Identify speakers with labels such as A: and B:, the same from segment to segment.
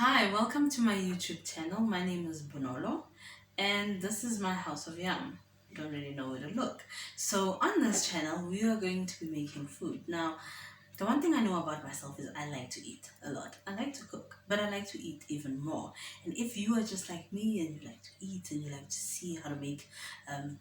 A: Hi, welcome to my YouTube channel. My name is Bonolo and this is my house of yum. Don't really know where to look. So on this channel, we are going to be making food. Now, the one thing I know about myself is I like to eat a lot. I like to cook, but I like to eat even more. And if you are just like me and you like to eat and you like to see how to make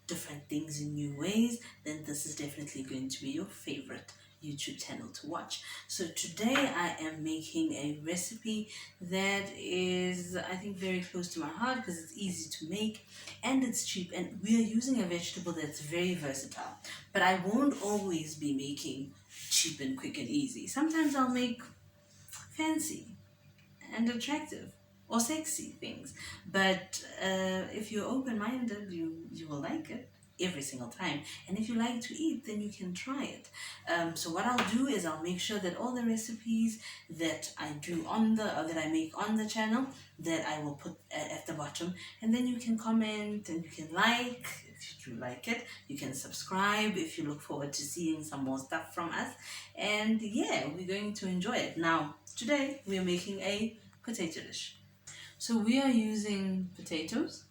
A: different things in new ways, then this is definitely going to be your favorite YouTube channel to watch. So today I am making a recipe that is, I think, very close to my heart because it's easy to make and it's cheap, and we are using a vegetable that's very versatile. But I won't always be making cheap and quick and easy. Sometimes I'll make fancy and attractive or sexy things. But if you're open-minded, you will like it every single time. And if you like to eat, then you can try it. So what I'll do is I'll make sure that all the recipes that I do on the or that I make on the channel, that I will put at the bottom, and then you can comment and you can like if you like it. You can subscribe if you look forward to seeing some more stuff from us. And yeah, we're going to enjoy it. Now today we're making a potato dish. So we are using potatoes.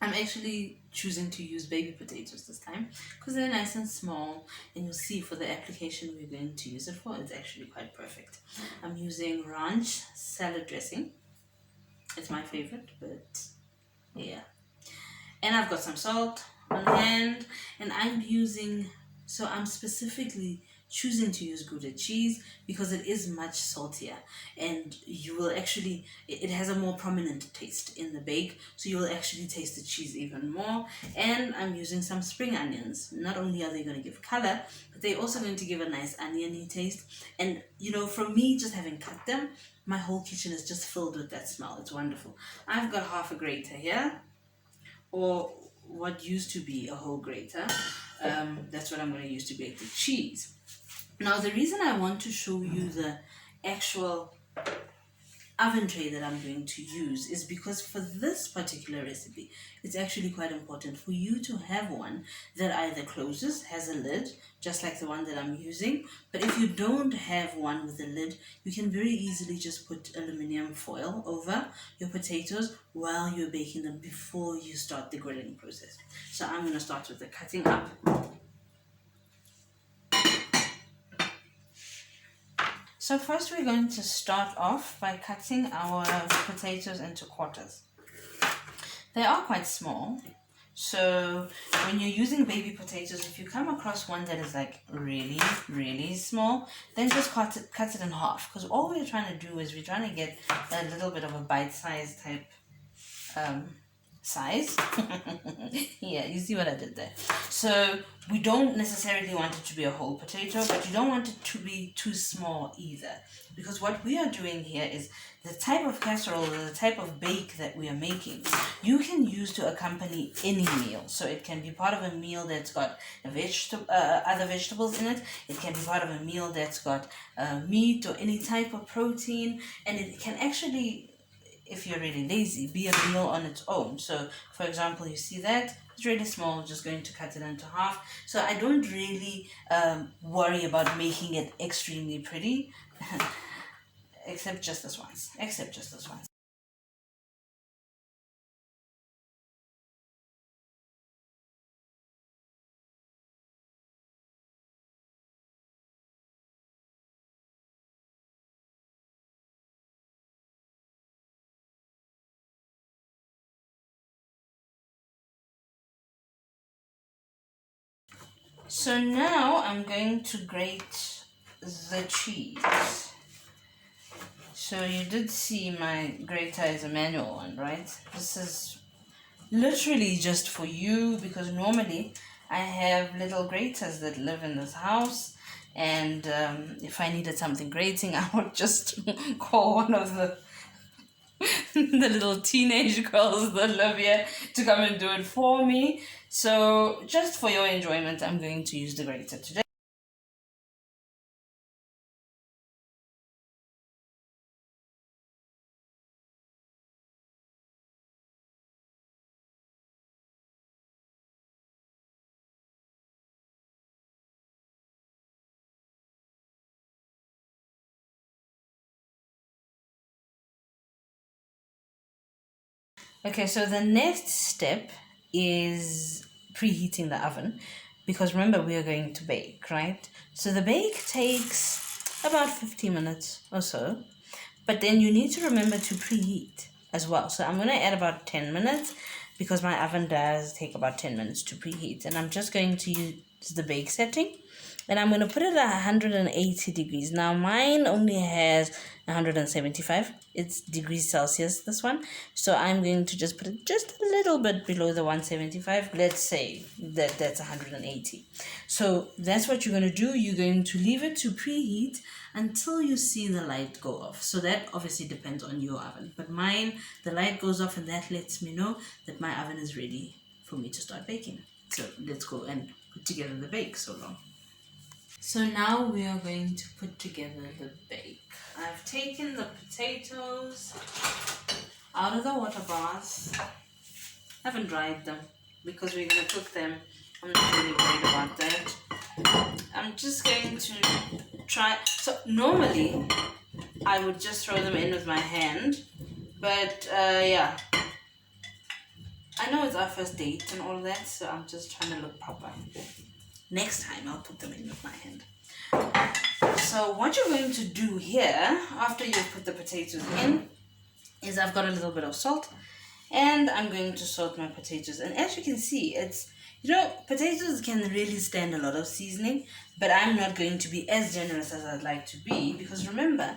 A: I'm actually choosing to use baby potatoes this time because they're nice and small, and you'll see for the application we're going to use it for, it's actually quite perfect. I'm using ranch salad dressing. It's my favorite, but yeah. And I've got some salt on hand, and I'm specifically choosing to use Gouda cheese because it is much saltier, and you will actually, it has a more prominent taste in the bake, so you will actually taste the cheese even more. And I'm using some spring onions. Not only are they going to give color, but they're also going to give a nice oniony taste. And from me just having cut them, my whole kitchen is just filled with that smell. It's wonderful. I've got half a grater here, or what used to be a whole grater. That's what I'm going to use to grate the cheese. Now, the reason I want to show you the actual oven tray that I'm going to use is because for this particular recipe, it's actually quite important for you to have one that either closes, has a lid, just like the one that I'm using. But if you don't have one with a lid, you can very easily just put aluminium foil over your potatoes while you're baking them before you start the grilling process. So I'm going to start with the cutting up. So first we're going to start off by cutting our potatoes into quarters. They are quite small, so when you're using baby potatoes, if you come across one that is like really, really small, then just cut it in half, because all we're trying to do is we're trying to get a little bit of a bite-sized type size. Yeah, you see what I did there. So we don't necessarily want it to be a whole potato, but you don't want it to be too small either, because what we are doing here is the type of casserole or the type of bake that we are making, you can use to accompany any meal. So it can be part of a meal that's got other vegetables in it. It can be part of a meal that's got meat or any type of protein, and it can actually, if you're really lazy, be a meal on its own. So for example, you see that it's really small, just going to cut it into half. So I don't really worry about making it extremely pretty. Except just this once. So now I'm going to grate the cheese. So you did see my grater is a manual one, right? This is literally just for you, because normally I have little graters that live in this house, and if I needed something grating, I would just call one of the the little teenage girls that live here to come and do it for me. So just for your enjoyment, I'm going to use the grater today. Okay, so the next step is preheating the oven because remember we are going to bake, right? So the bake takes about 50 minutes or so, but then you need to remember to preheat as well. So I'm going to add about 10 minutes because my oven does take about 10 minutes to preheat, and I'm just going to use the bake setting and I'm going to put it at 180 degrees. Now mine only has 175. It's degrees Celsius, this one. So I'm going to just put it just a little bit below the 175. Let's say that that's 180. So that's what you're going to do. You're going to leave it to preheat until you see the light go off. So that obviously depends on your oven. But mine, the light goes off and that lets me know that my oven is ready for me to start baking. So let's go and put together the bake so long. So now we are going to put together the bake. I've taken the potatoes out of the water bath. I haven't dried them because we're going to cook them. I'm not really worried about that. I'm just going to try. So normally I would just throw them in with my hand. But yeah. I know it's our first date and all that, so I'm just trying to look proper. Next time I'll put them in with my hand. So what you're going to do here after you put the potatoes in is I've got a little bit of salt and I'm going to salt my potatoes. And as you can see, it's, you know, potatoes can really stand a lot of seasoning, but I'm not going to be as generous as I'd like to be because remember,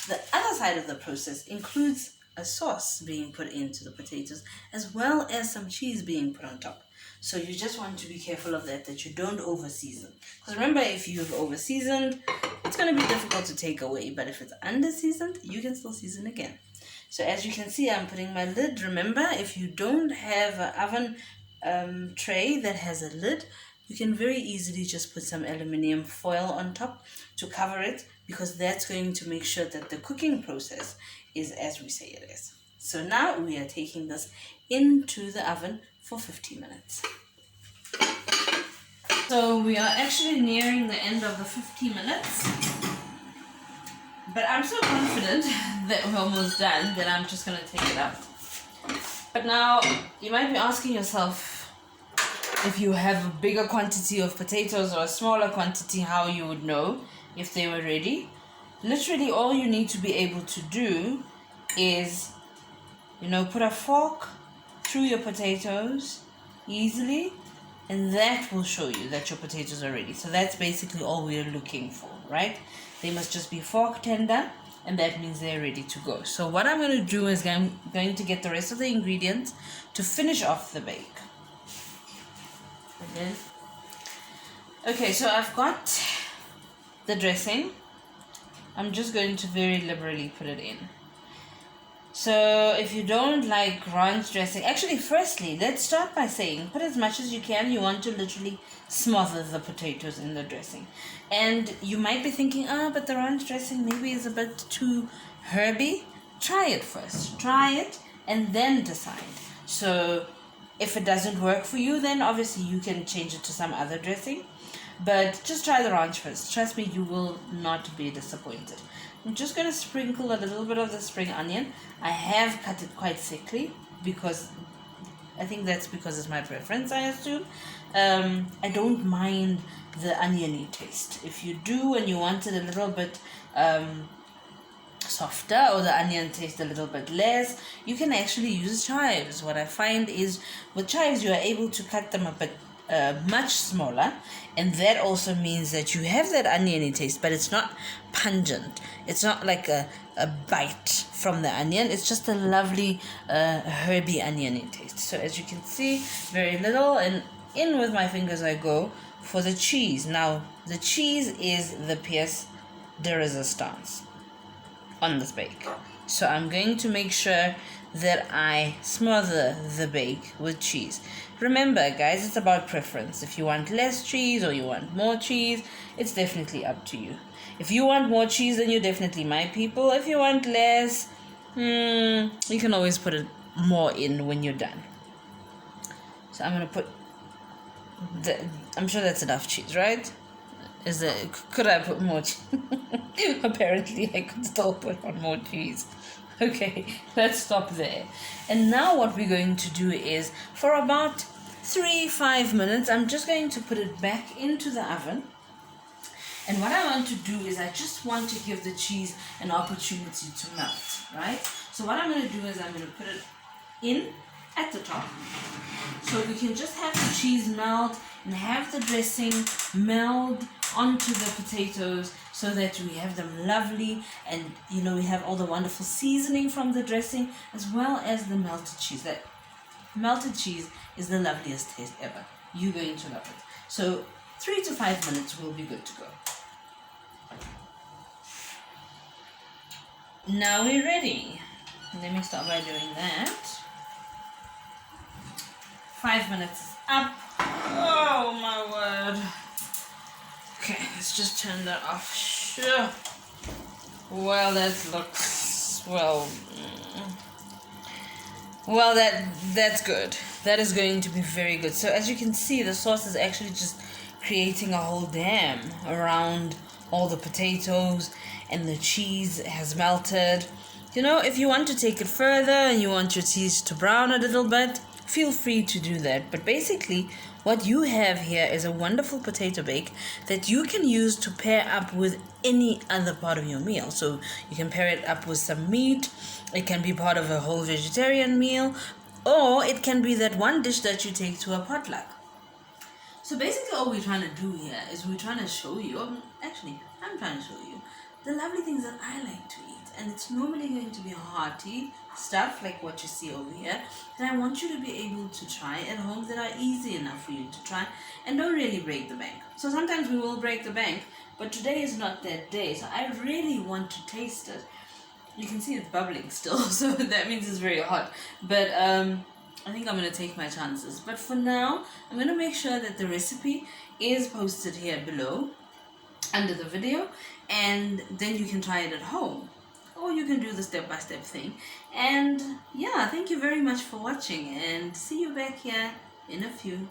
A: the other side of the process includes a sauce being put into the potatoes as well as some cheese being put on top. So you just want to be careful of that you don't over season. Because remember, if you've over seasoned, it's going to be difficult to take away. But if it's under seasoned, you can still season again. So as you can see, I'm putting my lid. Remember, if you don't have an oven tray that has a lid, you can very easily just put some aluminum foil on top to cover it because that's going to make sure that the cooking process is as we say it is. So now we are taking this into the oven for 50 minutes. So we are actually nearing the end of the 50 minutes. But I'm so confident that we're almost done that I'm just going to take it out. But now you might be asking yourself if you have a bigger quantity of potatoes or a smaller quantity, how you would know if they were ready. Literally all you need to be able to do is, you know, put a fork through your potatoes easily, and that will show you that your potatoes are ready. So that's basically all we're looking for, right? They must just be fork tender, and that means they're ready to go. So what I'm going to do is I'm going to get the rest of the ingredients to finish off the bake. Okay, so I've got the dressing. I'm just going to very liberally put it in. So if you don't like ranch dressing, actually firstly, let's start by saying put as much as you can. You want to literally smother the potatoes in the dressing. And you might be thinking, but the ranch dressing maybe is a bit too herby. Try it first. Try it and then decide. So if it doesn't work for you, then obviously you can change it to some other dressing. But just try the ranch first. Trust me, you will not be disappointed. I'm just going to sprinkle a little bit of the spring onion. I have cut it quite thickly because I think that's because it's my preference, I assume. I don't mind the oniony taste. If you do and you want it a little bit softer or the onion taste a little bit less, you can actually use chives. What I find is with chives you are able to cut them a bit much smaller, and that also means that you have that oniony taste, but it's not pungent. It's not like a bite from the onion. It's just a lovely herby oniony taste. So as you can see, very little, and in with my fingers I go for the cheese. Now the cheese is the pièce de résistance on this bake. So I'm going to make sure that I smother the bake with cheese. Remember guys, it's about preference. If you want less cheese or you want more cheese, it's definitely up to you. If you want more cheese, then you're definitely my people. If you want less, you can always put it more in when you're done. So I'm going to put I'm sure that's enough cheese, right? Could I put more cheese? Apparently I could still put on more cheese. Okay, let's stop there. And now what we're going to do is, for about 3-5 minutes, I'm just going to put it back into the oven. And what I want to do is I just want to give the cheese an opportunity to melt, right? So what I'm going to do is I'm going to put it in at the top. So we can just have the cheese melt and have the dressing meld onto the potatoes so that we have them lovely, and we have all the wonderful seasoning from the dressing as well as the melted cheese. That melted cheese is the loveliest taste ever. You're going to love it. So 3 to 5 minutes will be good to go. Now we're ready. Let me start by doing that. 5 minutes is up. Oh my word. Okay, let's just turn that off. Sure. Well, that looks that's good. That is going to be very good. So as you can see, the sauce is actually just creating a whole dam around all the potatoes, and the cheese has melted. If you want to take it further and you want your cheese to brown a little bit, feel free to do that. But basically, what you have here is a wonderful potato bake that you can use to pair up with any other part of your meal. So you can pair it up with some meat. It can be part of a whole vegetarian meal, or it can be that one dish that you take to a potluck. So basically all we're trying to do here is we're trying to show you, I'm trying to show you the lovely things that I like to eat. And it's normally going to be hearty stuff like what you see over here, that I want you to be able to try at home, that are easy enough for you to try and don't really break the bank. So sometimes we will break the bank, but today is not that day. So I really want to taste it. You can see it's bubbling still, so that means it's very hot. But I think I'm going to take my chances. But for now, I'm going to make sure that the recipe is posted here below under the video, and then you can try it at home, or you can do the step-by-step thing. And yeah, thank you very much for watching, and see you back here in a few.